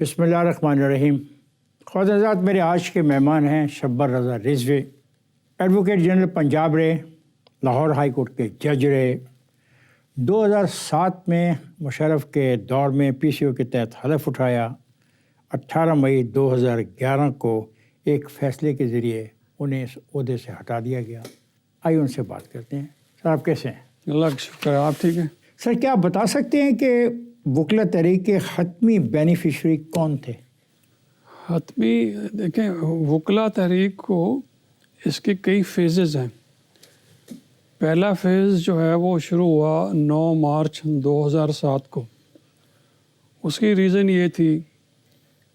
بسم اللہ الرحمن الرحیم۔ خواجہ حضرات، میرے آج کے مہمان ہیں شبر رضا رضوی، ایڈوکیٹ جنرل پنجاب رہے، لاہور ہائی کورٹ کے جج رہے۔ 2007 میں مشرف کے دور میں پی سی او کے تحت حلف اٹھایا۔ 18 مئی 2011 کو ایک فیصلے کے ذریعے انہیں اس عہدے سے ہٹا دیا گیا۔ آئیے ان سے بات کرتے ہیں۔ سر، آپ کیسے ہیں؟ اللہ کا شکر ہے، آپ ٹھیک ہیں؟ سر، کیا آپ بتا سکتے ہیں کہ وکلا تحریک کے حتمی بینیفیشری کون تھے؟ حتمی دیکھیں، وکلا تحریک کو اس کے کئی فیزز ہیں۔ پہلا فیز جو ہے وہ شروع ہوا 9 مارچ 2007 کو۔ اس کی ریزن یہ تھی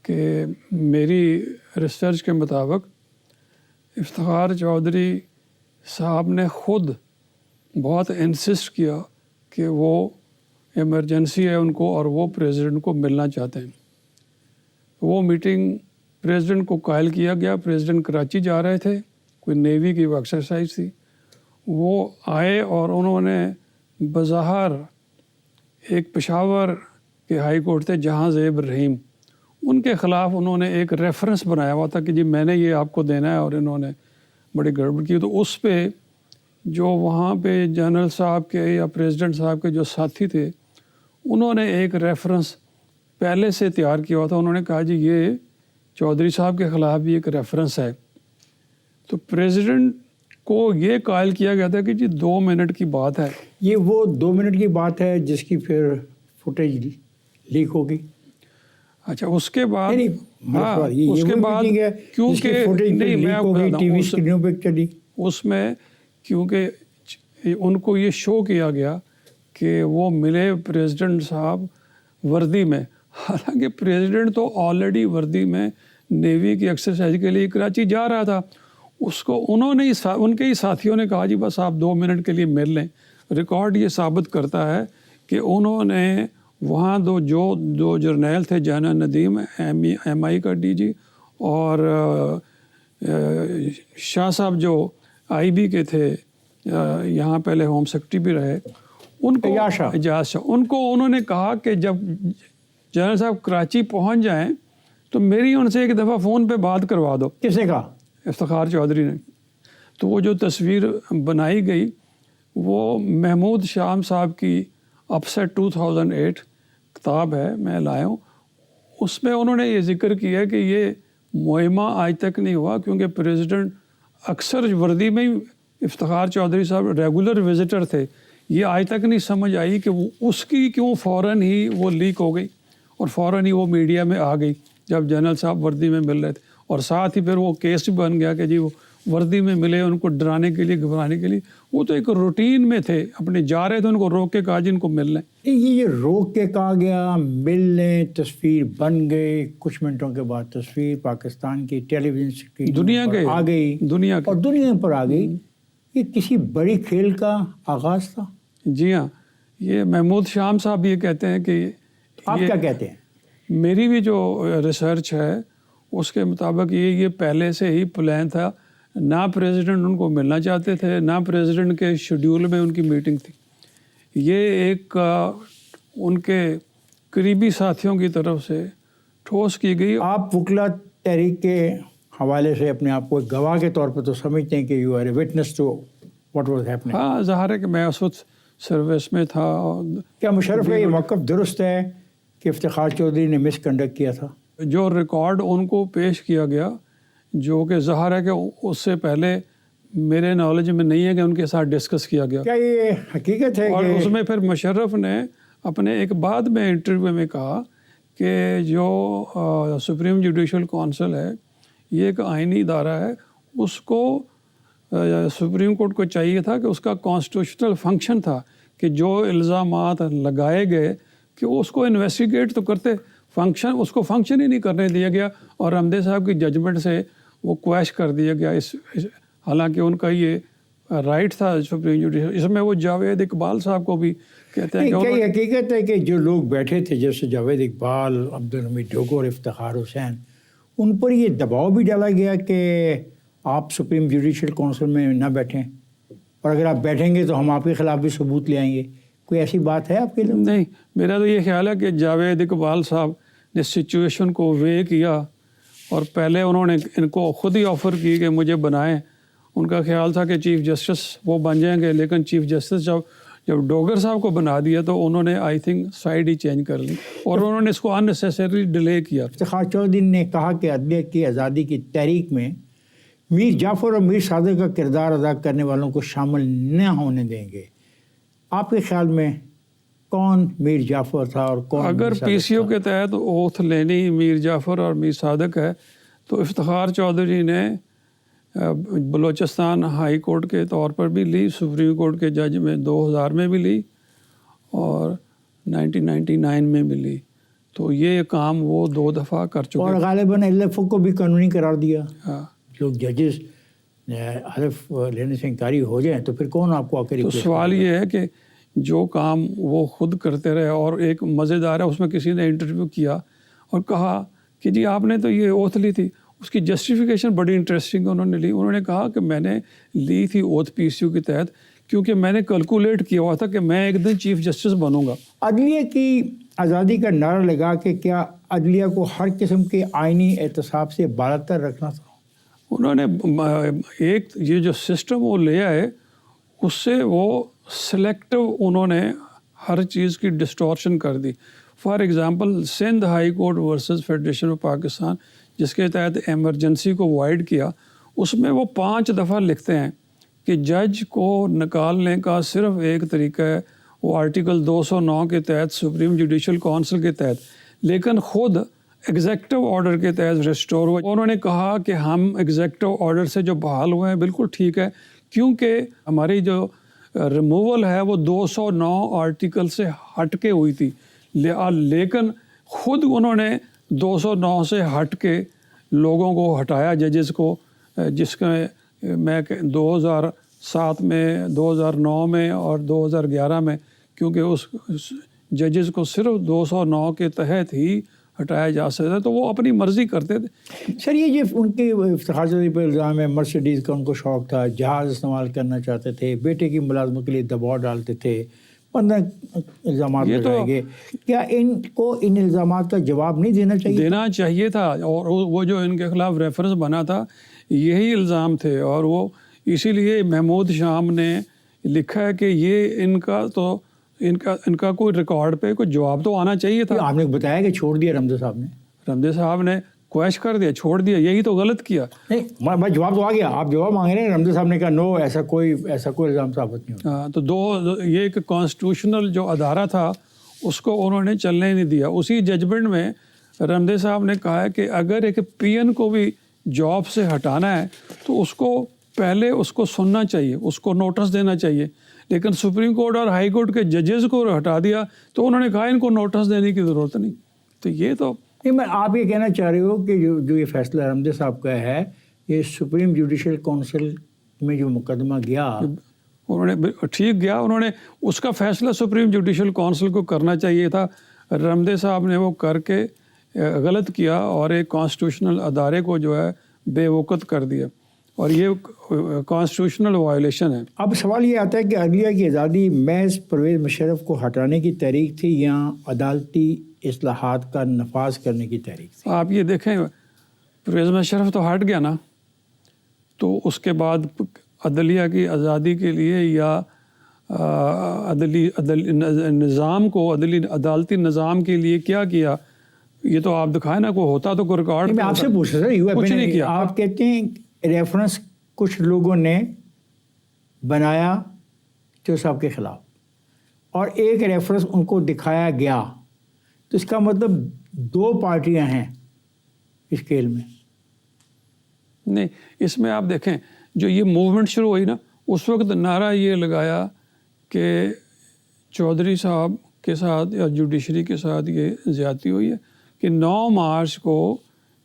کہ میری ریسرچ کے مطابق افتخار چودھری صاحب نے خود بہت انسسٹ کیا کہ وہ ایمرجنسی ہے ان کو اور وہ پریزیڈنٹ کو ملنا چاہتے ہیں۔ وہ میٹنگ پریزیڈنٹ کو قائل کیا گیا۔ پریزیڈنٹ کراچی جا رہے تھے، کوئی نیوی کی وہ ایکسرسائز تھی۔ وہ آئے اور انہوں نے بظاہر ایک پشاور کے ہائی کورٹ تھے جہاں زیب رحیم، ان کے خلاف انہوں نے ایک ریفرنس بنایا ہوا تھا کہ جی میں نے یہ آپ کو دینا ہے، اور انہوں نے بڑی گڑبڑ کی۔ تو اس پہ جو وہاں پہ جنرل صاحب کے یا پریزیڈنٹ صاحب کے جو ساتھی تھے، انہوں نے ایک ریفرنس پہلے سے تیار کیا ہوا تھا۔ انہوں نے کہا جی یہ چودھری صاحب کے خلاف بھی ایک ریفرنس ہے۔ تو پریزیڈنٹ کو یہ قائل کیا گیا تھا کہ جی 2 منٹ کی بات ہے۔ یہ وہ 2 منٹ کی بات ہے جس کی پھر فوٹیج لیک ہوگی؟ اچھا، اس کے بعد ہاں، اس کے بعد کیونکہ نہیں، میں آپ کو بتاتا ہوں، اس میں کیونکہ ان کو یہ شو کیا گیا کہ وہ ملے پریزیڈنٹ صاحب وردی میں، حالانکہ پریزیڈنٹ تو آلریڈی وردی میں نیوی کی ایکسرسائز کے لیے کراچی جا رہا تھا۔ اس کو انہوں نے ان کے ہی ساتھیوں نے کہا جی بس آپ 2 منٹ کے لیے مل لیں۔ ریکارڈ یہ ثابت کرتا ہے کہ انہوں نے وہاں دو جرنیل تھے، جنرل ندیم ایم آئی کا ڈی جی، اور شاہ صاحب جو آئی بی کے تھے، یہاں پہلے ہوم سیکرٹری بھی رہے، ان کو اجاز شاہ، ان کو انہوں نے کہا کہ جب جنرل صاحب کراچی پہنچ جائیں تو میری ان سے ایک دفعہ فون پہ بات کروا دو۔ کس نے کہا؟ افتخار چودھری نے۔ تو وہ جو تصویر بنائی گئی وہ محمود شام صاحب کی اپسیٹ 2008 کتاب ہے، میں لایا ہوں۔ اس میں انہوں نے یہ ذکر کیا کہ یہ معمہ آج تک نہیں ہوا، کیونکہ پریزیڈنٹ اکثر وردی میں ہی افتخار چودھری صاحب ریگولر وزٹر تھے۔ یہ آج تک نہیں سمجھ آئی کہ وہ اس کی کیوں فوراً ہی وہ لیک ہو گئی اور فوراً ہی وہ میڈیا میں آ گئی جب جنرل صاحب وردی میں مل رہے تھے، اور ساتھ ہی پھر وہ کیس بھی بن گیا کہ جی وہ وردی میں ملے ان کو ڈرانے کے لیے، گھبرانے کے لیے۔ وہ تو ایک روٹین میں تھے، اپنے جا رہے تھے، ان کو روک کے کہا جن کو مل لیں۔ یہ روک کے کہا گیا، مل لیں، تصویر بن گئی، کچھ منٹوں کے بعد تصویر پاکستان کی ٹیلی ویژن اسکرین دنیا کے آ گئی، اور دنیا پر آ گئی۔ یہ کسی بڑی کھیل کا آغاز تھا؟ جی ہاں، یہ محمود شام صاحب یہ کہتے ہیں کہ آپ کیا کہتے ہیں؟ میری بھی جو ریسرچ ہے اس کے مطابق یہ پہلے سے ہی پلان تھا۔ نہ پریزیڈنٹ ان کو ملنا چاہتے تھے، نہ پریزیڈنٹ کے شیڈیول میں ان کی میٹنگ تھی۔ یہ ایک ان کے قریبی ساتھیوں کی طرف سے ٹھوس کی گئی۔ آپ وکلا تحریک کے حوالے سے اپنے آپ کو ایک گواہ کے طور پر تو سمجھتے ہیں کہ you are a witness to what was happening. ہاں، ظاہر ہے کہ میں اس وقت سروس میں تھا۔ کیا مشرف کا یہ موقف درست ہے کہ افتخار چودھری نے مس کنڈکٹ کیا تھا؟ جو ریکارڈ ان کو پیش کیا گیا، جو کہ ظاہر ہے کہ اس سے پہلے میرے نالج میں نہیں ہے کہ ان کے ساتھ ڈسکس کیا گیا۔ کیا یہ حقیقت ہے؟ اور اس میں پھر مشرف نے اپنے ایک بعد میں انٹرویو میں کہا کہ جو سپریم جوڈیشل کونسل ہے یہ ایک آئینی ادارہ ہے، اس کو سپریم کورٹ کو چاہیے تھا کہ اس کا کانسٹیٹیوشنل فنکشن تھا کہ جو الزامات لگائے گئے کہ اس کو انویسٹیگیٹ تو کرتے، اس کو فنکشن ہی نہیں کرنے دیا گیا، اور رمدے صاحب کی ججمنٹ سے وہ کویش کر دیا گیا۔ حالانکہ ان کا یہ رائٹ تھا سپریم جوڈیشل۔ اس میں وہ جاوید اقبال صاحب کو بھی کہتے ہیں کہ کیا یہ حقیقت ہے کہ جو لوگ بیٹھے تھے جیسے جاوید اقبال، عبدالحمید ڈوگو اور افتخار حسین، ان پر یہ دباؤ بھی ڈالا گیا کہ آپ سپریم جوڈیشل کونسل میں نہ بیٹھیں، اور اگر آپ بیٹھیں گے تو ہم آپ کے خلاف بھی ثبوت لے آئیں گے؟ کوئی ایسی بات ہے آپ کے لیے؟ نہیں، میرا تو یہ خیال ہے کہ جاوید اقبال صاحب نے سچویشن کو وے کیا اور پہلے انہوں نے ان کو خود ہی آفر کی کہ مجھے بنائیں. ان کا خیال تھا کہ چیف جسٹس وہ بن جائیں گے, لیکن چیف جسٹس جب ڈوگر صاحب کو بنا دیا تو انہوں نے I think side he change کر لی اور انہوں نے اس کو اننیسیسری ڈیلے کیا. افتخار چودھری نے کہا کہ عدلیہ کی آزادی کی تحریک میں میر جعفر اور میر صادق کا کردار ادا کرنے والوں کو شامل نہ ہونے دیں گے. آپ کے خیال میں کون میر جعفر تھا اور کون اگر پی سی او کے تحت اوتھ لینی میر جعفر اور میر صادق ہے تو افتخار چودھری نے بلوچستان ہائی کورٹ کے طور پر بھی لی, سپریم کورٹ کے جج میں 2000 میں بھی لی اور 1999 میں بھی لی. تو یہ کام وہ 2 دفعہ کر چکے اور غالباً LFO کو بھی قانونی قرار دیا. ہاں. لوگ ججز حلف لینے سے انکاری ہو جائیں تو پھر کون آپ کو آ کر تو سوال یہ ہے کہ جو کام وہ خود کرتے رہے, اور ایک مزیدار ہے اس میں کسی نے انٹرویو کیا اور کہا کہ جی آپ نے تو یہ اوتھ لی تھی, اس کی جسٹیفیکیشن بڑی انٹرسٹنگ انہوں نے لی. انہوں نے کہا کہ میں نے لی تھی اوتھ پی سی او کے تحت کیونکہ میں نے کیلکولیٹ کیا ہوا تھا کہ میں ایک دن چیف جسٹس بنوں گا. عدلیہ کی آزادی کا نعرہ لگا کہ کیا عدلیہ کو ہر قسم کے آئینی احتساب سے بالاتر رکھنا تھا؟ انہوں نے ایک یہ جو سسٹم وہ لے آئے اس سے وہ سلیکٹو انہوں نے ہر چیز کی ڈسٹورشن کر دی. For example Sindh high court versus federation of Pakistan جس کے تحت ایمرجنسی کو وائڈ کیا, اس میں وہ 5 دفعہ لکھتے ہیں کہ جج کو نکالنے کا صرف ایک طریقہ ہے, وہ آرٹیکل 209 کے تحت سپریم جوڈیشل کونسل کے تحت, لیکن خود ایگزیکٹو آرڈر کے تحت ریسٹور ہوا. انہوں نے کہا کہ ہم ایگزیکٹو آرڈر سے جو بحال ہوئے ہیں بالکل ٹھیک ہے کیونکہ ہماری جو ریموول ہے وہ 209 آرٹیکل سے ہٹ کے ہوئی تھی, لیکن خود انہوں نے 209 سے ہٹ کے لوگوں کو ہٹایا, ججز کو, جس کا میں 2007 میں 2009 میں اور 2011 میں, کیونکہ اس ججز کو صرف 209 کے تحت ہی ہٹایا جا سکتا ہے, تو وہ اپنی مرضی کرتے تھے. سر یہ ان کے افتخار چودھری پہ الزام ہے مرسیڈیز کا ان کو شوق تھا, جہاز استعمال کرنا چاہتے تھے, بیٹے کی ملازمت کے لیے دباؤ ڈالتے تھے, 15 الزامات لگائے گئے. کیا ان کو ان الزامات کا جواب نہیں دینا چاہیے تھا؟ اور وہ جو ان کے خلاف ریفرنس بنا تھا یہی الزام تھے, اور وہ اسی لیے محمود شام نے لکھا ہے کہ یہ ان کا کوئی ریکارڈ پہ کوئی جواب تو آنا چاہیے تھا. آپ نے بتایا کہ چھوڑ دیا رمزے صاحب نے کویش کر دیا, چھوڑ دیا, یہی تو غلط کیا. نہیں میں جواب تو آ گیا, آپ جواب مانگ رہے ہیں. رمزے صاحب نے کہا نو, ایسا کوئی الزام ثابت نہیں ہوتا. ہاں, تو یہ ایک کانسٹیٹیوشنل جو ادارہ تھا اس کو انہوں نے چلنے نہیں دیا. اسی ججمنٹ میں رمزے صاحب نے کہا ہے کہ اگر ایک پی این کو بھی جاب سے ہٹانا ہے تو اس کو پہلے اس کو سننا چاہیے, اس کو نوٹس دینا چاہیے, لیکن سپریم کورٹ اور ہائی کورٹ کے ججز کو ہٹا دیا تو انہوں نے کہا ان کو نوٹس دینے کی ضرورت نہیں. تو یہ تو میں آپ یہ کہنا چاہ رہی ہوں کہ جو یہ فیصلہ رمزے صاحب کا ہے, یہ سپریم جوڈیشل کونسل میں جو مقدمہ گیا انہوں نے ٹھیک گیا, انہوں نے اس کا فیصلہ سپریم جوڈیشل کونسل کو کرنا چاہیے تھا. رمزے صاحب نے وہ کر کے غلط کیا اور ایک کانسٹیٹیوشنل ادارے کو جو ہے بے وقت کر دیا, اور یہ کانسٹیٹیوشنل وائلیشن ہے. اب سوال یہ آتا ہے کہ عدلیہ کی آزادی محض پرویز مشرف کو ہٹانے کی تحریک تھی یا عدالتی اصلاحات کا نفاذ کرنے کی تحریک تھی؟ آپ یہ دیکھیں پرویز مشرف تو ہٹ گیا نا, تو اس کے بعد عدلیہ کی آزادی کے لیے یا نظام کو عدالتی نظام کے لیے کیا کیا, یہ تو آپ دکھائیں نا, کوئی ہوتا تو کوئی ریکارڈ. میں آپ سے پوچھ رہا ہوں, کچھ نہیں کیا. آپ کہتے ہیں ریفرنس کچھ لوگوں نے بنایا جو صاحب کے خلاف اور ایک ریفرنس ان کو دکھایا گیا, تو اس کا مطلب 2 پارٹیاں ہیں اس کھیل میں. نہیں, اس میں آپ دیکھیں جو یہ موومنٹ شروع ہوئی نا, اس وقت نعرہ یہ لگایا کہ چودھری صاحب کے ساتھ یا جوڈیشری کے ساتھ یہ زیادتی ہوئی ہے کہ 9 مارچ کو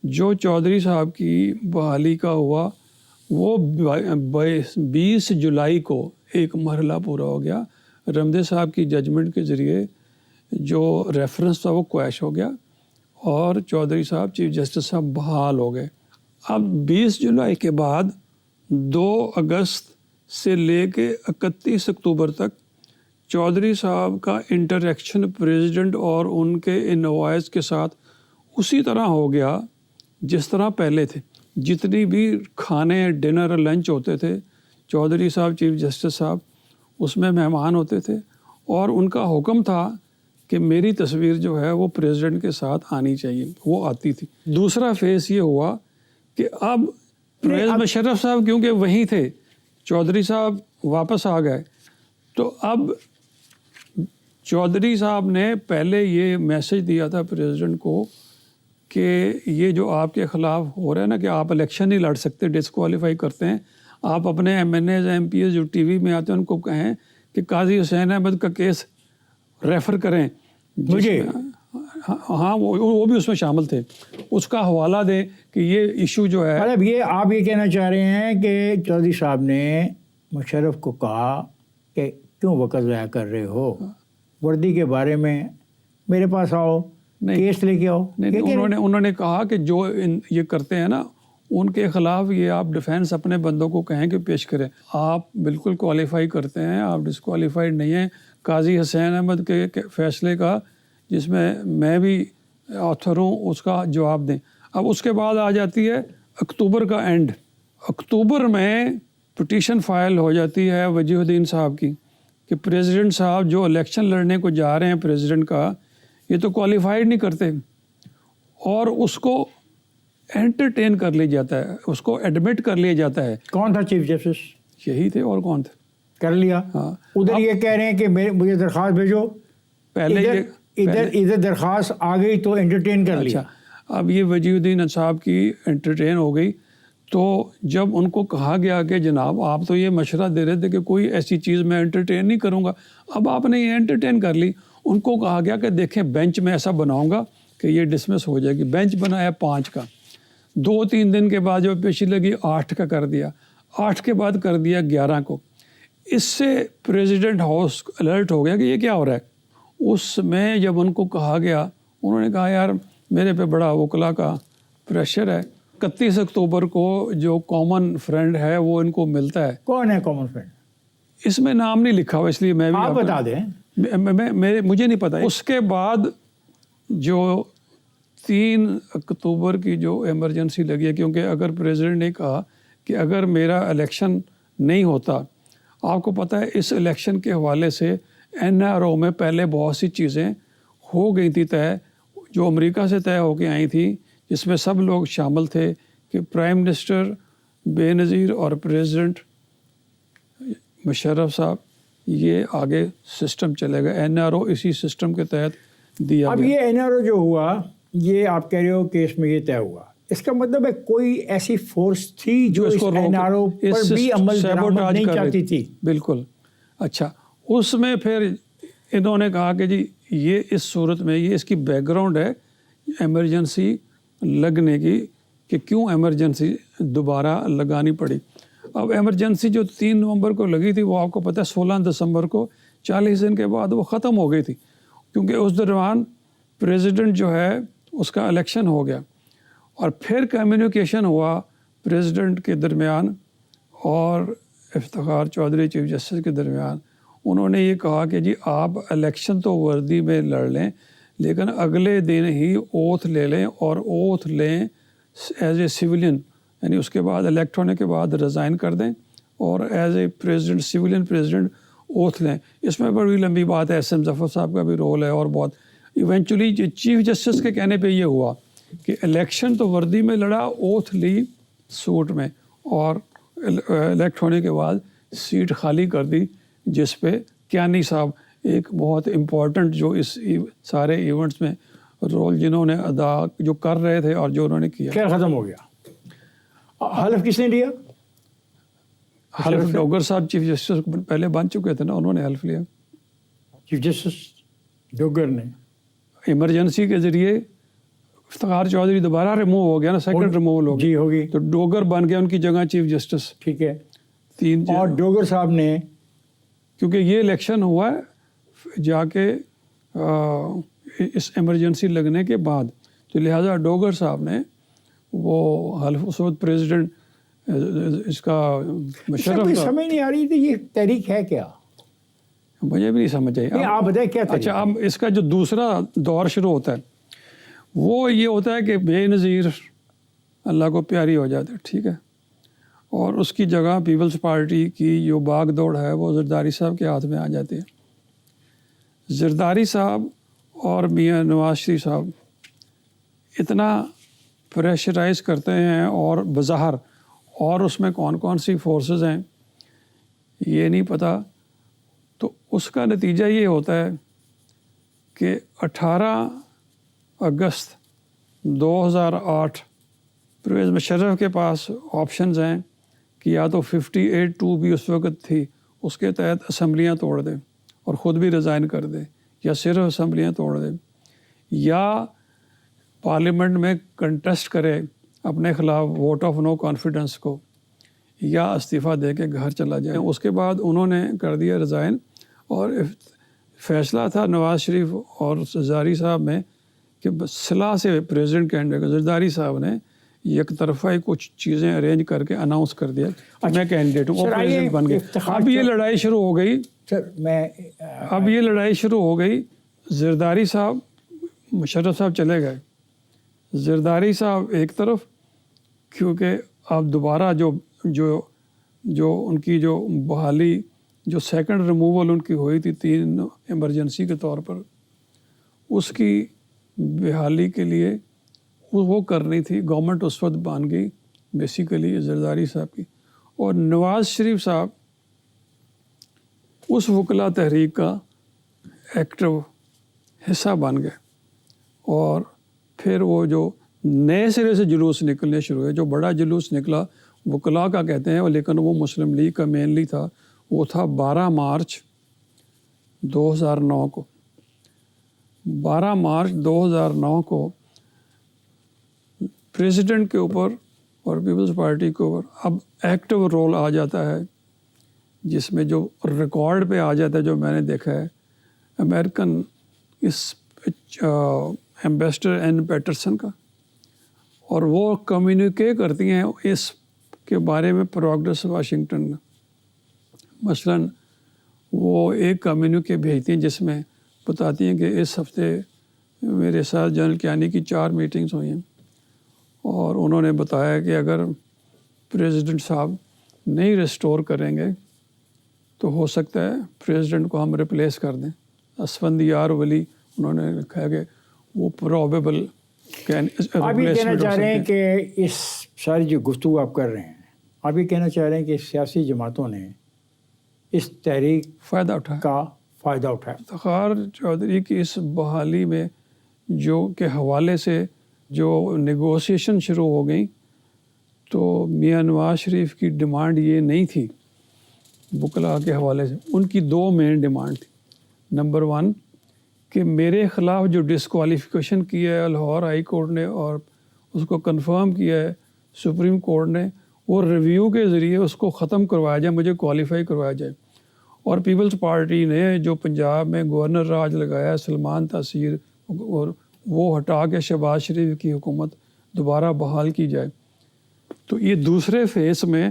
جو چودھری صاحب کی بحالی کا ہوا وہ 20 جولائی کو ایک مرحلہ پورا ہو گیا. رمزے صاحب کی ججمنٹ کے ذریعے جو ریفرنس تھا وہ کویش ہو گیا اور چودھری صاحب چیف جسٹس صاحب بحال ہو گئے. اب 20 جولائی کے بعد 2 اگست سے لے کے 31 اکتوبر تک چودھری صاحب کا انٹریکشن پریزیڈنٹ اور ان کے انوائز کے ساتھ اسی طرح ہو گیا جس طرح پہلے تھے. جتنی بھی کھانے ڈنر لنچ ہوتے تھے چودھری صاحب چیف جسٹس صاحب اس میں مہمان ہوتے تھے اور ان کا حکم تھا کہ میری تصویر جو ہے وہ پریزیڈنٹ کے ساتھ آنی چاہیے, وہ آتی تھی. دوسرا فیس یہ ہوا کہ اب پرویز مشرف صاحب کیونکہ وہیں تھے, چودھری صاحب واپس آ گئے, تو اب چودھری صاحب نے پہلے یہ میسج دیا تھا پریزیڈنٹ کو کہ یہ جو آپ کے خلاف ہو رہا ہے نا کہ آپ الیکشن نہیں لڑ سکتے, ڈسکوالیفائی کرتے ہیں, آپ اپنے M N As M P As جو ٹی وی میں آتے ہیں ان کو کہیں کہ قاضی حسین احمد کا کیس ریفر کریں مجھے. ہاں وہ بھی اس میں شامل تھے, اس کا حوالہ دیں کہ یہ ایشو جو ہے. مطلب یہ آپ یہ کہنا چاہ رہے ہیں کہ چودھری صاحب نے مشرف کو کہا کہ کیوں وقت ضائع کر رہے ہو, وردی کے بارے میں میرے پاس آؤ, کیس لے کے آؤ. نہیں, انہوں نے کہا کہ جو یہ کرتے ہیں نا ان کے خلاف یہ آپ ڈیفینس اپنے بندوں کو کہیں کہ پیش کریں. آپ بالکل کوالیفائی کرتے ہیں, آپ ڈسکوالیفائڈ نہیں ہیں قاضی حسین احمد کے فیصلے کا جس میں بھی آتھر ہوں, اس کا جواب دیں. اب اس کے بعد آ جاتی ہے اکتوبر کا اینڈ. اکتوبر میں پٹیشن فائل ہو جاتی ہے وجیہ الدین صاحب کی کہ پریزیڈنٹ صاحب جو الیکشن لڑنے کو جا رہے ہیں پریزیڈنٹ کا, یہ تو کوالیفائڈ نہیں کرتے, اور اس کو انٹرٹین کر لیا جاتا ہے, اس کو ایڈمٹ کر لیا جاتا ہے. کون تھا چیف جسٹس؟ یہی تھے, اور کون تھے. کر لیا. ہاں, ادھر یہ کہہ رہے ہیں کہ مجھے درخواست بھیجو, پہلے ادھر درخواست آ گئی تو انٹرٹین کر لیا. اب یہ وجیہ الدین صاحب کی انٹرٹین ہو گئی, تو جب ان کو کہا گیا کہ جناب آپ تو یہ مشورہ دے رہے تھے کہ کوئی ایسی چیز میں انٹرٹین نہیں کروں گا, اب آپ نے یہ انٹرٹین کر لی. ان کو کہا گیا کہ دیکھیں بینچ میں ایسا بناؤں گا کہ یہ ڈسمس ہو جائے گی. بینچ بنایا 5 کا, 2-3 دن کے بعد جو پیشی لگی 8 کا کر دیا, 8 کے بعد کر دیا 11 کو. اس سے پریزیڈنٹ ہاؤس الرٹ ہو گیا کہ یہ کیا ہو رہا ہے. اس میں جب ان کو کہا گیا, انہوں نے کہا یار میرے پہ بڑا وکلا کا پریشر ہے. 31 اکتوبر کو جو کامن فرینڈ ہے وہ ان کو ملتا ہے. کون ہے کامن فرینڈ؟ اس میں نام نہیں لکھا ہوا, اس لیے میں بھی آپ بتا دیں. مجھے نہیں پتا. اس کے بعد جو 3 اکتوبر کی جو ایمرجنسی لگی ہے, کیونکہ اگر پریزیڈنٹ نے کہا کہ اگر میرا الیکشن نہیں ہوتا, آپ کو پتہ ہے اس الیکشن کے حوالے سے این آر او میں پہلے بہت سی چیزیں ہو گئی تھی طے, جو امریکہ سے طے ہو کے آئی تھیں, جس میں سب لوگ شامل تھے کہ پرائم منسٹر بے نظیر اور پریزیڈنٹ مشرف صاحب, یہ آگے سسٹم چلے گا. این آر او اسی سسٹم کے تحت دیا. اب یہ این آر او جو ہوا, یہ آپ کہہ رہے ہو کہ اس میں یہ طے ہوا, اس کا مطلب ہے کوئی ایسی فورس تھی جو اس این آر او پر بھی عمل درآمد نہیں چاہتی تھی. بالکل. اچھا, اس میں پھر انہوں نے کہا کہ جی یہ اس صورت میں یہ اس کی بیک گراؤنڈ ہے ایمرجنسی لگنے کی, کہ کیوں ایمرجنسی دوبارہ لگانی پڑی. اب ایمرجنسی جو 3 نومبر کو لگی تھی وہ آپ کو پتہ ہے 16 دسمبر کو 40 دن کے بعد وہ ختم ہو گئی تھی, کیونکہ اس دوران پریزیڈنٹ جو ہے اس کا الیکشن ہو گیا. اور پھر کمیونیکیشن ہوا پریزیڈنٹ کے درمیان اور افتخار چودھری چیف جسٹس کے درمیان. انہوں نے یہ کہا کہ جی آپ الیکشن تو وردی میں لڑ لیں, لیکن اگلے دن ہی اوتھ لے لیں, اور اوتھ لیں ایز اے سویلین, یعنی اس کے بعد الیکٹ ہونے کے بعد ریزائن کر دیں اور as a president civilian president oath لیں. اس میں بڑی لمبی بات ہے, ایس ایم ظفر صاحب کا بھی رول ہے اور بہت. ایونچولی چیف جسٹس کے کہنے پہ یہ ہوا کہ الیکشن تو وردی میں لڑا, اوتھ لی سوٹ میں, اور الیکٹ ہونے کے بعد سیٹ خالی کر دی, جس پہ کیانی صاحب ایک بہت امپورٹنٹ جو اس سارے ایونٹس میں رول جنہوں نے ادا جو کر رہے تھے اور جو انہوں نے کیا. خیر ختم ہو گیا. حلف کس نے لیا؟ حلف ڈوگر صاحب چیف جسٹس پہلے بن چکے تھے نا, انہوں نے حلف لیا. چیف جسٹس ڈوگر نے ایمرجنسی کے ذریعے افتخار چودھری دوبارہ ریموو ہو گیا نا, سیکنڈ ریموول ہو گیا. جی ہوگی. تو ڈوگر بن گیا ان کی جگہ چیف جسٹس. ٹھیک ہے. 3 اور ڈوگر صاحب نے, کیونکہ یہ الیکشن ہوا ہے جا کے اس ایمرجنسی لگنے کے بعد, تو لہٰذا ڈوگر صاحب نے وہ حلف, اس وقت پریزیڈنٹ اس کا مشرف سمجھ نہیں آ رہی تھی یہ تحریک ہے کیا, مجھے بھی نہیں سمجھ آئی. آپ بتائیں کیا. اچھا, اب اس کا جو دوسرا دور شروع ہوتا ہے وہ یہ ہوتا ہے کہ بے نظیر اللہ کو پیاری ہو جاتے، ٹھیک ہے، اور اس کی جگہ پیپلز پارٹی کی جو باغ دوڑ ہے وہ زرداری صاحب کے ہاتھ میں آ جاتی ہے۔ زرداری صاحب اور میاں نواز شریف صاحب اتنا پریشرائز کرتے ہیں اور بظاہر، اور اس میں کون کون سی فورسز ہیں یہ نہیں پتہ، تو اس کا نتیجہ یہ ہوتا ہے کہ 18 اگست 2008 پرویز مشرف کے پاس آپشنز ہیں کہ یا تو 58(2) بھی اس وقت تھی، اس کے تحت اسمبلیاں توڑ دیں اور خود بھی ریزائن کر دیں، یا صرف اسمبلیاں توڑ دیں، یا پارلیمنٹ میں کنٹیسٹ کرے اپنے خلاف ووٹ آف نو کانفیڈنس کو، یا استعفیٰ دے کے گھر چلا جائے۔ اس کے بعد انہوں نے کر دیا ریزائن، اور فیصلہ تھا نواز شریف اور زرداری صاحب میں کہ صلاح سے پریزیڈنٹ کینڈیڈیٹ زرداری صاحب نے یک طرفہ ہی کچھ چیزیں ارینج کر کے اناؤنس کر دیا کہ میں کینڈیڈیٹ ہوں، اور پریزیڈنٹ بن گئے۔ اب یہ لڑائی شروع ہو گئی، اب یہ لڑائی شروع ہو گئی، زرداری صاحب، مشرف صاحب چلے گئے، زرداری صاحب ایک طرف، کیونکہ اب دوبارہ جو ان کی جو بحالی، جو سیکنڈ ریموول ان کی ہوئی تھی 3 ایمرجنسی کے طور پر، اس کی بحالی کے لیے وہ کرنی تھی، گورنمنٹ اس وقت بن گئی بیسیکلی زرداری صاحب کی، اور نواز شریف صاحب اس وکلا تحریک کا ایکٹیو حصہ بن گئے، اور پھر وہ جو نئے سرے سے جلوس نکلنے شروع ہوئے، جو بڑا جلوس نکلا وکلا کا کہتے ہیں، لیکن وہ مسلم لیگ کا مینلی تھا، وہ تھا 12 مارچ 2009 کو۔ 12 مارچ 2009 کو پریزیڈنٹ کے اوپر اور پیپلز پارٹی کے اوپر اب ایکٹیو رول آ جاتا ہے، جس میں جو ریکارڈ پہ آ جاتا ہے، جو میں نے دیکھا ہے، امریکن اس ایمبیسڈر این پیٹرسن کا، اور وہ کمیونیکیٹ کرتی ہیں اس کے بارے میں پروگریس واشنگٹن میں۔ مثلاً وہ ایک کمیونیکے بھیجتی ہیں جس میں بتاتی ہیں کہ اس ہفتے میرے ساتھ جنرل کیانی کی 4 میٹنگز ہوئی ہیں، اور انہوں نے بتایا کہ اگر پریزیڈنٹ صاحب نہیں ریسٹور کریں گے تو ہو سکتا ہے پریزیڈنٹ کو ہم ریپلیس کر دیں۔ اسفندیار ولی انہوں نے لکھا ہے کہ وہ پروبیبل آپ یہ کہنا چاہ رہے ہیں کہ اس ساری جو گفتگو آپ کر رہے ہیں، آپ یہ کہنا چاہ رہے ہیں کہ سیاسی جماعتوں نے اس تحریک فائدہ اٹھایا۔ افتخار چودھری کی اس بحالی میں جو کے حوالے سے جو نیگوسیشن شروع ہو گئی، تو میاں نواز شریف کی ڈیمانڈ یہ نہیں تھی وکلا کے حوالے سے، ان کی 2 مین ڈیمانڈ تھی۔ نمبر 1 کہ میرے خلاف جو ڈسکوالیفیکیشن کیا ہے لاہور ہائی کورٹ نے، اور اس کو کنفرم کیا ہے سپریم کورٹ نے، وہ ریویو کے ذریعے اس کو ختم کروایا جائے، مجھے کوالیفائی کروایا جائے۔ اور پیپلز پارٹی نے جو پنجاب میں گورنر راج لگایا، سلمان تاثیر، اور وہ ہٹا کے شہباز شریف کی حکومت دوبارہ بحال کی جائے۔ تو یہ دوسرے فیس میں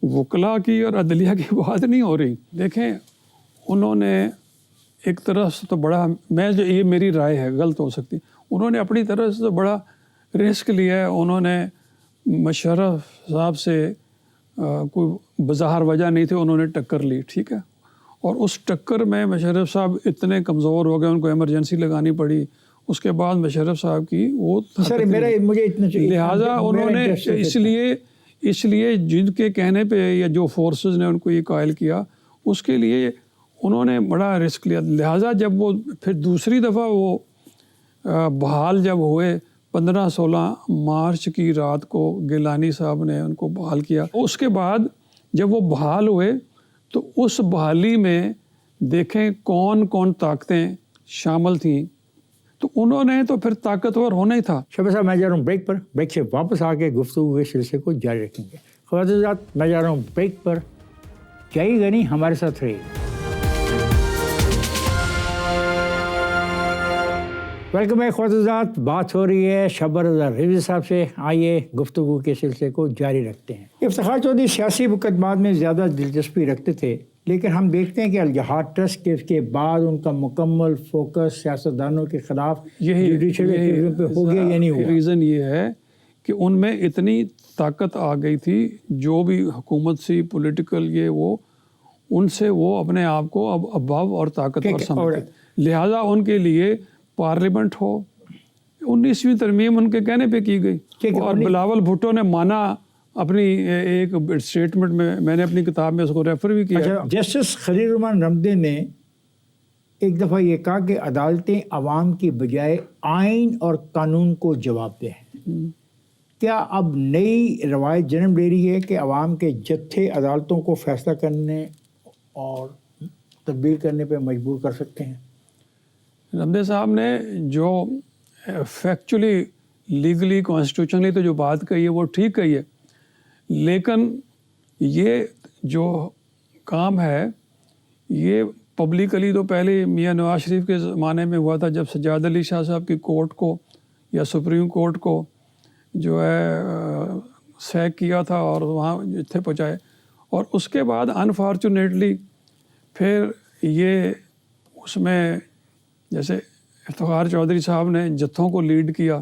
وکلا کی اور عدلیہ کی بات نہیں ہو رہی۔ دیکھیں، انہوں نے ایک طرف سے تو بڑا، یہ میری رائے ہے، غلط ہو سکتی، انہوں نے اپنی طرف سے تو بڑا رسک لیا ہے۔ انہوں نے مشرف صاحب سے کوئی بظاہر وجہ نہیں تھی، انہوں نے ٹکر لی، ٹھیک ہے، اور اس ٹکر میں مشرف صاحب اتنے کمزور ہو گئے، ان کو ایمرجنسی لگانی پڑی۔ اس کے بعد مشرف صاحب کی وہ لہٰذا انہوں نے اس لیے جن کے کہنے پہ یا جو فورسز نے ان کو یہ قائل کیا، اس کے لیے انہوں نے بڑا رسک لیا۔ لہٰذا جب وہ پھر دوسری دفعہ وہ بحال جب ہوئے 15-16 مارچ کی رات کو گیلانی صاحب نے ان کو بحال کیا، اس کے بعد جب وہ بحال ہوئے تو اس بحالی میں دیکھیں کون کون طاقتیں شامل تھیں، تو انہوں نے تو پھر طاقتور ہونا ہی تھا۔ شہباز صاحب، میں جا رہا ہوں بریک پر، بریک سے واپس آ کے گفتگو کے سلسلے کو جاری رکھیں گے۔ خواتین، میں جا رہا ہوں بریک پر، جائیے گا نہیں، ہمارے ساتھ رہیے۔ ویلکم ہے خواتین، بات ہو رہی ہے شبر رضوی صاحب سے. آئیے گفتگو کے سلسلے کو جاری رکھتے ہیں. افتخار چودھری سیاسی مقدمات میں زیادہ دلچسپی رکھتے تھے، لیکن ہم دیکھتے ہیں کہ الجہاد ٹرسٹ کیس کے بعد ان کا مکمل فوکس سیاستدانوں کے خلاف جوڈیشل ایکٹیویزم پہ ہو گیا یا نہیں ہوا؟ ریزن یہ ہے کہ ان میں اتنی طاقت آ گئی تھی، جو بھی حکومت سی پولیٹیکل یہ وہ، ان سے وہ اپنے آپ کو اب ابو اور طاقتور سمجھتے، لہٰذا ان کے لیے پارلیمنٹ ہو. 19ویں ترمیم ان کے کہنے پہ کی گئی، اور بلاول بھٹو نے مانا اپنی ایک اسٹیٹمنٹ میں نے اپنی کتاب میں اس کو ریفر بھی کیا. جسٹس خلیل الرحمن رمدے نے ایک دفعہ یہ کہا کہ عدالتیں عوام کی بجائے آئین اور قانون کو جواب دیں. کیا اب نئی روایت جنم لے رہی ہے کہ عوام کے جتھے عدالتوں کو فیصلہ کرنے اور تبدیل کرنے پہ مجبور کر سکتے ہیں؟ رمدے صاحب نے جو فیکچولی لیگلی کانسٹیٹیوشنلی تو جو بات کہی ہے وہ ٹھیک کہی ہے، لیکن یہ جو کام ہے یہ پبلکلی تو پہلے میاں نواز شریف کے زمانے میں ہوا تھا، جب سجاد علی شاہ صاحب کی کورٹ کو یا سپریم کورٹ کو جو ہے سیک کیا تھا اور وہاں جتھے پہنچائے، اور اس کے بعد انفارچونیٹلی پھر یہ اس میں جیسے افتخار چودھری صاحب نے جتھوں کو لیڈ کیا،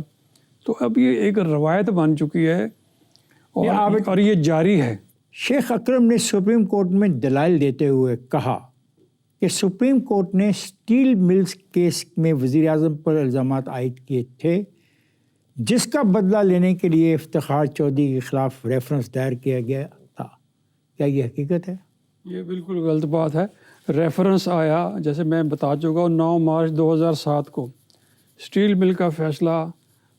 تو اب یہ ایک روایت بن چکی ہے اور یہ جاری ہے. شیخ اکرم نے سپریم کورٹ میں دلائل دیتے ہوئے کہا کہ سپریم کورٹ نے اسٹیل ملز کیس میں وزیر اعظم پر الزامات عائد کیے تھے، جس کا بدلہ لینے کے لیے افتخار چودھری کے خلاف ریفرنس دائر کیا گیا تھا. کیا یہ حقیقت ہے؟ یہ بالکل غلط بات ہے. ریفرنس آیا، جیسے میں بتا چکا ہوں، 9 مارچ 2007 کو اسٹیل مل کا فیصلہ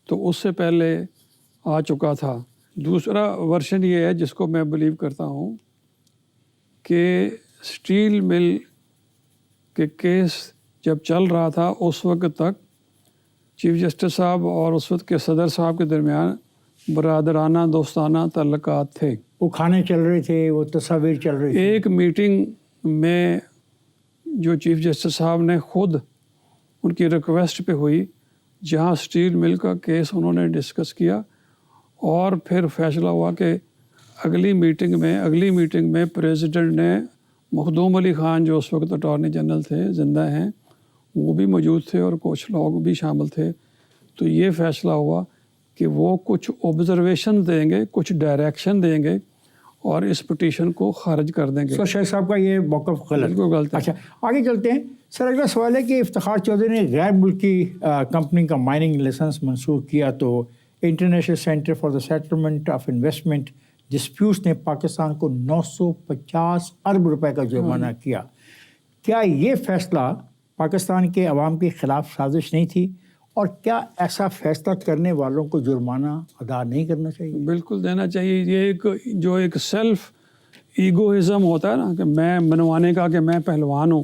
تو اس سے پہلے آ چکا تھا. دوسرا ورشن یہ ہے جس کو میں بلیو کرتا ہوں کہ اسٹیل مل کے کیس جب چل رہا تھا اس وقت تک چیف جسٹس صاحب اور اس وقت کے صدر صاحب کے درمیان برادرانہ دوستانہ تعلقات تھے. وہ کھانے چل رہے تھے، وہ تصاویر چل رہی تھی. ایک میٹنگ میں جو چیف جسٹس صاحب نے خود ان کی ریکویسٹ پہ ہوئی، جہاں اسٹیل مل کا کیس انہوں نے ڈسکس کیا، اور پھر فیصلہ ہوا کہ اگلی میٹنگ میں پریزیڈنٹ نے مخدوم علی خان جو اس وقت اٹارنی جنرل تھے، زندہ ہیں، وہ بھی موجود تھے اور کچھ لوگ بھی شامل تھے. تو یہ فیصلہ ہوا کہ وہ کچھ آبزرویشن دیں گے، کچھ ڈائریکشن دیں گے اور اس پٹیشن کو خارج کر دیں گے. تو شیخ صاحب کا یہ موقف غلط ہے. اچھا، آگے چلتے ہیں. سر، اگلا سوال ہے کہ افتخار چودھری نے غیر ملکی کمپنی کا مائننگ لائسنس منسوخ کیا تو international centre for the settlement of investment disputes نے پاکستان کو 950 ارب روپے کا جرمانہ کیا. کیا یہ فیصلہ پاکستان کے عوام کے خلاف سازش نہیں تھی، اور کیا ایسا فیصلہ کرنے والوں کو جرمانہ ادا نہیں کرنا چاہیے؟ بالکل دینا چاہیے. یہ ایک سیلف ایگوئزم ہوتا ہے نا، کہ میں منوانے کا کہ میں پہلوان ہوں.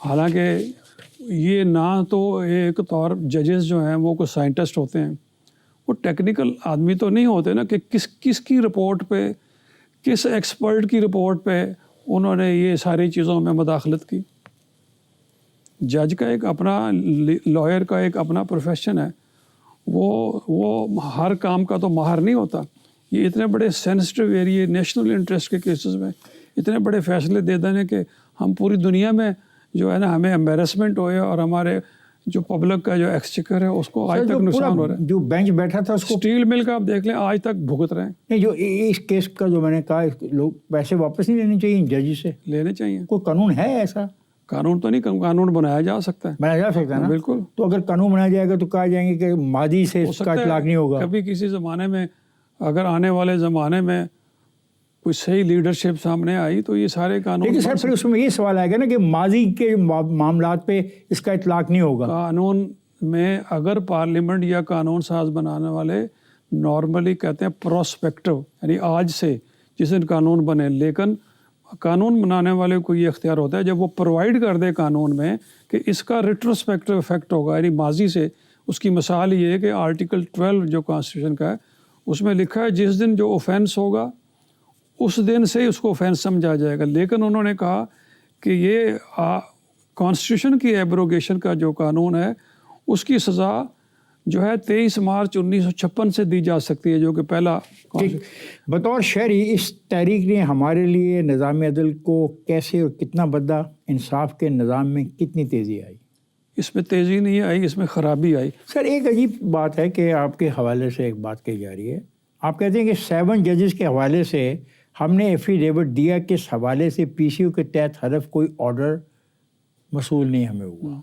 حالانکہ یہ نہ تو ایک طور ججز جو ہیں وہ کوئی سائنٹسٹ ہوتے ہیں، وہ ٹیکنیکل آدمی تو نہیں ہوتے نا، کہ کس کی رپورٹ پہ، کس ایکسپرٹ کی رپورٹ پہ انہوں نے یہ ساری چیزوں میں مداخلت کی. جج کا ایک اپنا، لائر کا ایک اپنا پروفیشن ہے، وہ ہر کام کا تو ماہر نہیں ہوتا. یہ اتنے بڑے سینسٹیو ایریے، نیشنل انٹرسٹ کے کیسز میں اتنے بڑے فیصلے دے دینے کہ ہم پوری دنیا میں جو ہے نا ہمیں امبیرسمنٹ ہوئے، اور ہمارے جو پبلک کا جو ایکسچیکر ہے اس کو آج تک نقصان ہو رہا ہے. جو بینچ بیٹھا تھا اس کو، اسٹیل مل کا آپ دیکھ لیں آج تک بھگت رہے ہیں. نہیں، جو اس کیس کا جو میں نے کہا، لوگ پیسے واپس نہیں لینے چاہیے ججز سے؟ لینے چاہیے. کوئی قانون ہے ایسا؟ قانون تو نہیں، قانون بنایا جا سکتا ہے. بنایا جا سکتا ہے نا؟ بالکل. تو اگر قانون بنایا جائے گا تو کہا جائیں گے کہ ماضی سے اس کا اطلاق نہیں ہوگا. کبھی کسی زمانے میں اگر آنے والے زمانے میں کوئی صحیح لیڈرشپ سامنے آئی تو یہ سارے قانون. لیکن سر، پھر اس میں یہ سوال آئے گا نا کہ ماضی کے معاملات پہ اس کا اطلاق نہیں ہوگا. قانون میں اگر پارلیمنٹ یا قانون ساز بنانے والے نارملی کہتے ہیں پروسپیکٹو، یعنی آج سے جس دن قانون بنے، لیکن قانون بنانے والے کو یہ اختیار ہوتا ہے جب وہ پرووائڈ کر دے قانون میں کہ اس کا ریٹروسپیکٹو افیکٹ ہوگا، یعنی ماضی سے. اس کی مثال یہ ہے کہ آرٹیکل 12 جو کانسٹیٹیوشن کا ہے اس میں لکھا ہے جس دن جو اوفینس ہوگا اس دن سے اس کو اوفینس سمجھا جائے گا. لیکن انہوں نے کہا کہ یہ کانسٹیٹیوشن کی ایبروگیشن کا جو قانون ہے اس کی سزا جو ہے 23 مارچ 1956 سے دی جا سکتی ہے، جو کہ پہلا بطور شہری اس تحریک نے ہمارے لیے نظام عدل کو کیسے اور کتنا بدلا؟ انصاف کے نظام میں کتنی تیزی آئی؟ اس میں تیزی نہیں آئی، اس میں خرابی آئی. سر ایک عجیب بات ہے کہ آپ کے حوالے سے ایک بات کہی جا رہی ہے، آپ کہتے ہیں کہ 7 ججز کے حوالے سے ہم نے ایفیڈیوٹ دیا کہ اس حوالے سے پی سی او کے تحت حلف کوئی آرڈر موصول نہیں ہمیں ہوا.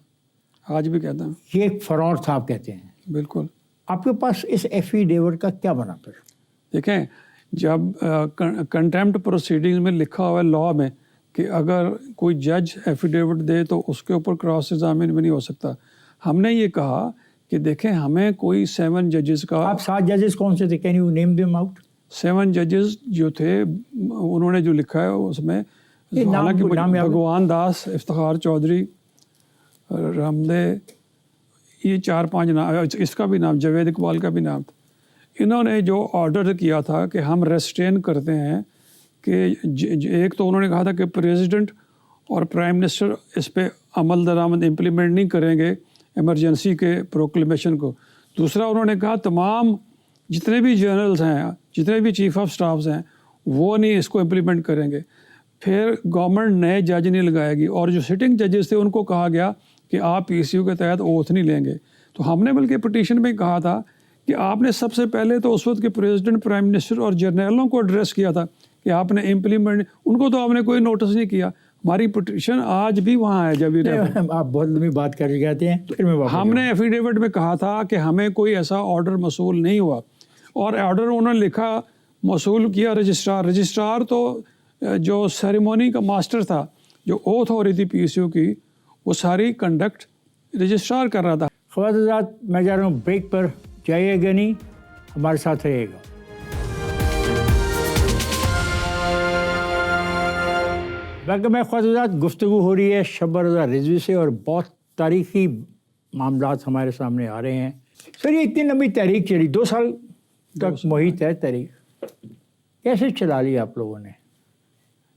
آج بھی کہتا ہوں یہ ایک فراڈ تھا آپ کہتے ہیں. بالکل. آپ کے پاس اس ایفیڈیوٹ کا کیا بنا پھر؟ دیکھیں، جب کنٹیمپٹ پروسیڈنگز میں لکھا ہوا ہے لاء میں کہ اگر کوئی جج ایفیڈیوٹ دے تو اس کے اوپر کراس ایگزامن بھی نہیں ہو سکتا. ہم نے یہ کہا کہ دیکھیں ہمیں کوئی 7 ججز کا، آپ 7 ججز کون سے تھے؟ Can you name them out? 7 ججز جو تھے انہوں نے جو لکھا ہے اس میں حالانکہ بھگوان داس، افتخار چودھری، رمدے، یہ 4-5 نام، اس کا بھی نام، جاوید اقبال کا بھی نام تھا. انہوں نے جو آرڈر کیا تھا کہ ہم ریسٹین کرتے ہیں کہ ایک تو انہوں نے کہا تھا کہ پریزیڈنٹ اور پرائم منسٹر اس پہ عمل درآمد امپلیمنٹ نہیں کریں گے ایمرجنسی کے پروکلیمیشن کو. دوسرا انہوں نے کہا تمام جتنے بھی جنرلز ہیں، جتنے بھی چیف آف سٹافز ہیں، وہ نہیں اس کو امپلیمنٹ کریں گے. پھر گورنمنٹ نئے جج نہیں لگائے گی، اور جو سٹنگ ججز تھے ان کو کہا گیا کہ آپ پی سی یو کے تحت اوتھ نہیں لیں گے. تو ہم نے بلکہ پٹیشن میں کہا تھا کہ آپ نے سب سے پہلے تو اس وقت کے پریزیڈنٹ، پرائم منسٹر اور جرنیلوں کو ایڈریس کیا تھا کہ آپ نے امپلیمنٹ، ان کو تو آپ نے کوئی نوٹس نہیں کیا. ہماری پٹیشن آج بھی وہاں ہے. جب آپ بہت لمبی بات کر کے کہتے ہیں، پھر میں ہم نے ایفیڈیوٹ میں کہا تھا کہ ہمیں کوئی ایسا آرڈر موصول نہیں ہوا، اور آرڈر انہوں نے لکھا، موصول کیا رجسٹرار تو جو سیریمونی کا ماسٹر تھا، جو اوتھ ہو رہی تھی پی سی یو کی، وہ ساری کنڈکٹ رجسٹرار کر رہا تھا. خواتین حضرات، میں جا رہا ہوں بریک پر، جائیے گا نہیں، ہمارے ساتھ رہے گا. ویلکم ہے خواتین حضرات. گفتگو ہو رہی ہے شب رضا رضوی سے، اور بہت تاریخی معاملات ہمارے سامنے آ رہے ہیں. سر یہ اتنی لمبی تحریک چلی، 2 سال تک محیط ہے تحریک، کیسے چلا لی آپ لوگوں نے؟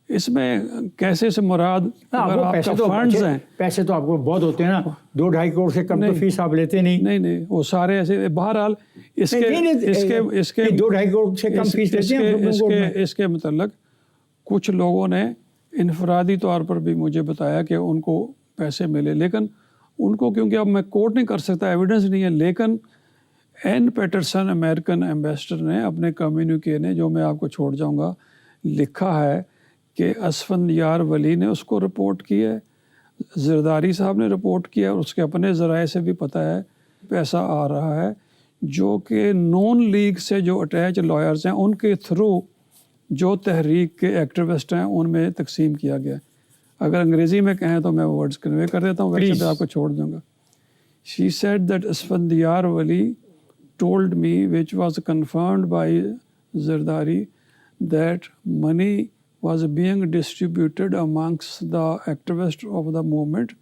اس میں کیسے سے مراد فنڈز ہیں، پیسے تو آپ کو بہت ہوتے ہیں نا، 2-2.5 کروڑ سے کم تو فیس آپ لیتے نہیں. نہیں وہ سارے ایسے. بہرحال اس کے 2-2.5 کروڑ سے کم فیس لیتے ہیں. اس کے متعلق کچھ لوگوں نے انفرادی طور پر بھی مجھے بتایا کہ ان کو پیسے ملے، لیکن ان کو کیونکہ اب میں کوٹ نہیں کر سکتا، ایویڈنس نہیں ہے. لیکن این پیٹرسن، امریکن ایمبیسڈر نے اپنے کمیونیکے نے، جو میں آپ کو چھوڑ جاؤں گا، لکھا ہے کہ اسفندیار ولی نے اس کو رپورٹ کی ہے، زرداری صاحب نے رپورٹ کیا، اور اس کے اپنے ذرائع سے بھی پتہ ہے پیسہ آ رہا ہے، جو کہ نون لیگ سے جو اٹیچ لائرز ہیں ان کے تھرو جو تحریک کے ایکٹیوسٹ ہیں ان میں تقسیم کیا گیا. اگر انگریزی میں کہیں تو میں ورڈز کنوے کر دیتا ہوں، ویسے بھی آپ کو چھوڑ دوں گا. She said that اسفندیار ولی told me, which was confirmed by Zardari, that money was being distributed amongst the activists of the movement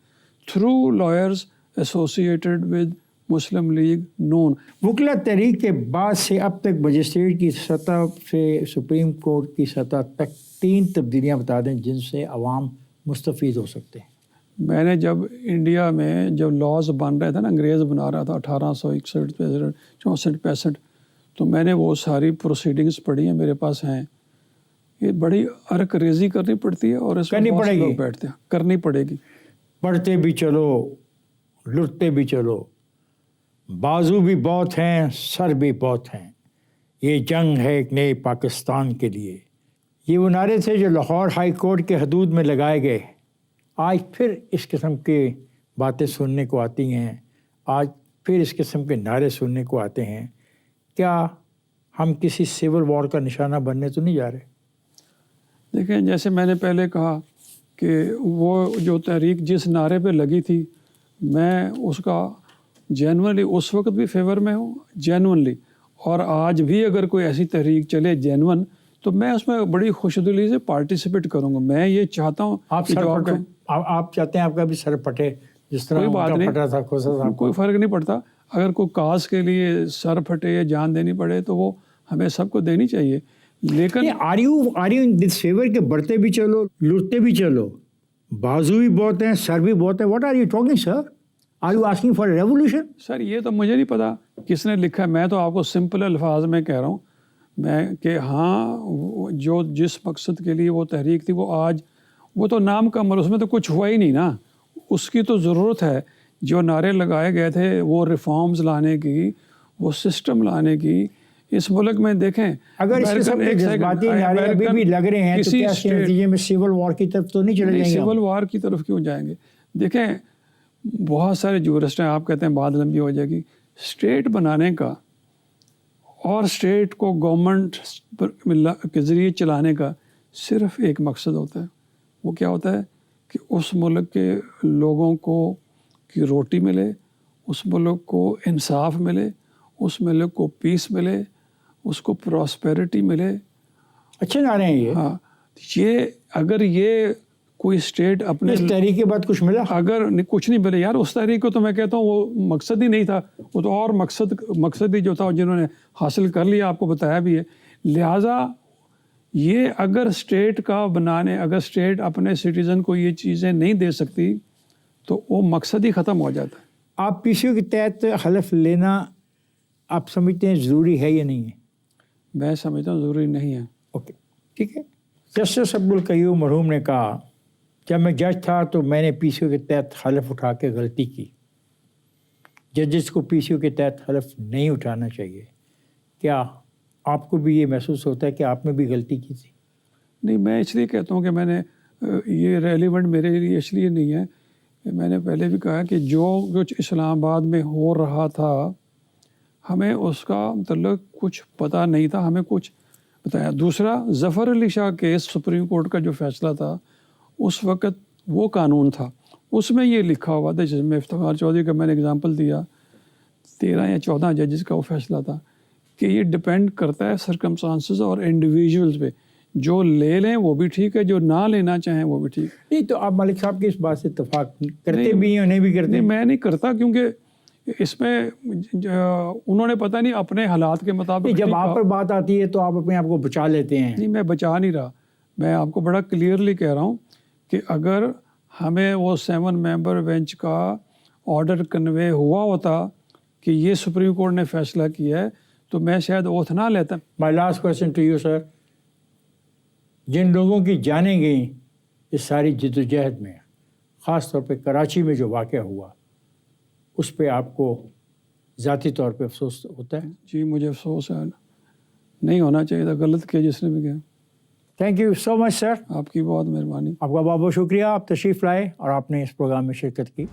through lawyers associated with Muslim League نون. وکلا تحریک کے بعد سے اب تک مجسٹریٹ کی سطح سے سپریم کورٹ کی سطح تک 3 تبدیلیاں بتا دیں جن سے عوام مستفید ہو سکتے ہیں. میں نے جب انڈیا میں جب لاز بن رہے تھے نا، انگریز بنا رہا تھا 1861 64 65، تو میں نے وہ ساری پروسیڈنگز پڑھی ہیں، میرے پاس ہیں. یہ بڑی عرق ریزی کرنی پڑتی ہے، اور اس میں بہت لوگ بیٹھتے ہیں، کرنی پڑے گی. پڑھتے بھی چلو، لٹتے بھی چلو، بازو بھی بہت ہیں، سر بھی بہت ہیں، یہ جنگ ہے ایک نئے پاکستان کے لیے. یہ وہ نعرے تھے جو لاہور ہائی کورٹ کے حدود میں لگائے گئے. آج پھر اس قسم کی باتیں سننے کو آتی ہیں، آج پھر اس قسم کے نعرے سننے کو آتے ہیں. کیا ہم کسی سول وار کا نشانہ بننے تو نہیں جا رہے؟ دیکھیں، جیسے میں نے پہلے کہا کہ وہ جو تحریک جس نعرے پہ لگی تھی، میں اس کا جینونلی اس وقت بھی فیور میں ہوں، جینونلی، اور آج بھی اگر کوئی ایسی تحریک چلے جینون، تو میں اس میں بڑی خوش دلی سے پارٹیسپیٹ کروں گا. میں یہ چاہتا ہوں آپ چاہتے ہیں آپ کا بھی سر پھٹے جس طرح پھٹا تھا کھوسا صاحب. کوئی فرق نہیں پڑتا. اگر کوئی کاز کے لیے سر پھٹے یا جان دینی پڑے تو وہ ہمیں سب کو دینی چاہیے. لیکن آر یو دس فیور کے بڑھتے بھی چلو، لٹتے بھی چلو، بازو بھی بہت ہیں، سر بھی بہت ہیں. What are you talking sir? Are you asking for a revolution? Sir یہ تو مجھے نہیں پتا کس نے لکھا ہے. میں تو آپ کو سمپل الفاظ میں کہہ رہا ہوں میں کہ ہاں جو جس مقصد کے لیے وہ تحریک تھی وہ آج وہ تو نام کا عمل اس میں تو کچھ ہوا ہی نہیں نا. اس کی تو ضرورت ہے. جو نعرے لگائے گئے تھے وہ ریفارمز لانے کی, وہ سسٹم لانے کی. اس ملک میں دیکھیں اگر اس کے سب کے جذباتی نعرے ابھی بھی لگ رہے ہیں تو کیا اس کے نتیجے میں سول وار کی طرف تو نہیں چلے جائیں گے؟ سول وار کی طرف کیوں جائیں گے؟ دیکھیں بہت سارے جورسٹ ہیں, آپ کہتے ہیں بات لمبی ہو جائے گی. اسٹیٹ بنانے کا اور اسٹیٹ کو گورنمنٹ کے ذریعے چلانے کا صرف ایک مقصد ہوتا ہے. وہ کیا ہوتا ہے کہ اس ملک کے لوگوں کو کی روٹی ملے, اس ملک کو انصاف ملے, اس ملک کو پیس ملے, اس کو پراسپیرٹی ملے. اچھے نعرے ہیں یہ. ہاں یہ اگر یہ کوئی اسٹیٹ اپنے اس تحریک کے بعد کچھ ملا؟ اگر کچھ نہیں ملے یار, اس تحریک کو تو میں کہتا ہوں وہ مقصد ہی نہیں تھا. وہ تو اور مقصد ہی جو تھا جنہوں نے حاصل کر لیا, آپ کو بتایا بھی ہے. لہٰذا یہ اگر اسٹیٹ کا بنانے, اگر اسٹیٹ اپنے سٹیزن کو یہ چیزیں نہیں دے سکتی تو وہ مقصد ہی ختم ہو جاتا ہے. آپ پی سی او کے تحت حلف لینا آپ سمجھتے ہیں ضروری ہے یا نہیں ہے؟ میں سمجھتا ہوں ضروری نہیں ہے. اوکے ٹھیک ہے. جسٹس عبدالقیوم مرحوم نے کہا جب میں جج تھا تو میں نے پی سی او کے تحت حلف اٹھا کے غلطی کی. ججز کو پی سی او کے تحت حلف نہیں اٹھانا چاہیے. کیا آپ کو بھی یہ محسوس ہوتا ہے کہ آپ نے بھی غلطی کی تھی؟ نہیں, میں اس لیے کہتا ہوں کہ میں نے یہ ریلیونٹ میرے لیے اس لیے نہیں ہے کہ میں نے پہلے بھی کہا کہ جو کچھ اسلام آباد میں ہو رہا تھا ہمیں اس کا متعلق کچھ پتہ نہیں تھا, ہمیں کچھ بتایا. دوسرا ظفر Ali Shah case supreme court کا جو فیصلہ تھا اس وقت وہ قانون تھا, اس میں یہ لکھا ہوا تھا, جس میں افتخار چودھری کا میں نے اگزامپل دیا, 13 یا 14 ججز کا وہ فیصلہ تھا کہ یہ ڈپینڈ کرتا ہے سرکمسٹانسز اور انڈیویجولز پہ. جو لے لیں وہ بھی ٹھیک ہے, جو نہ لینا چاہیں وہ بھی ٹھیک. نہیں تو آپ ملک صاحب کی اس بات سے اتفاق کرتے بھی ہیں, نہیں بھی کرتے؟ نہیں, میں نہیں کرتا کیونکہ اس میں انہوں نے پتہ نہیں اپنے حالات کے مطابق. جب آپ پر بات آتی ہے تو آپ اپنے آپ کو بچا لیتے ہیں. نہیں, میں بچا نہیں رہا. میں آپ کو بڑا کلیئرلی کہہ رہا ہوں کہ اگر ہمیں وہ 7 ممبر بینچ کا آرڈر کنوے ہوا ہوتا کہ یہ سپریم کورٹ نے فیصلہ کیا ہے تو میں شاید اوتھ نہ لیتا. My last question to you sir, جن لوگوں کی جانیں گئیں اس ساری جدوجہد میں, خاص طور پہ کراچی میں جو واقعہ ہوا, اس پہ آپ کو ذاتی طور پہ افسوس ہوتا ہے؟ جی مجھے افسوس ہے, نہیں ہونا چاہیے تھا, غلط کیا جس نے بھی کیا. تھینک یو سو مچ سر. آپ کی بہت مہربانی. آپ کا بہت بہت شکریہ, آپ تشریف لائے اور آپ نے اس پروگرام میں شرکت کی.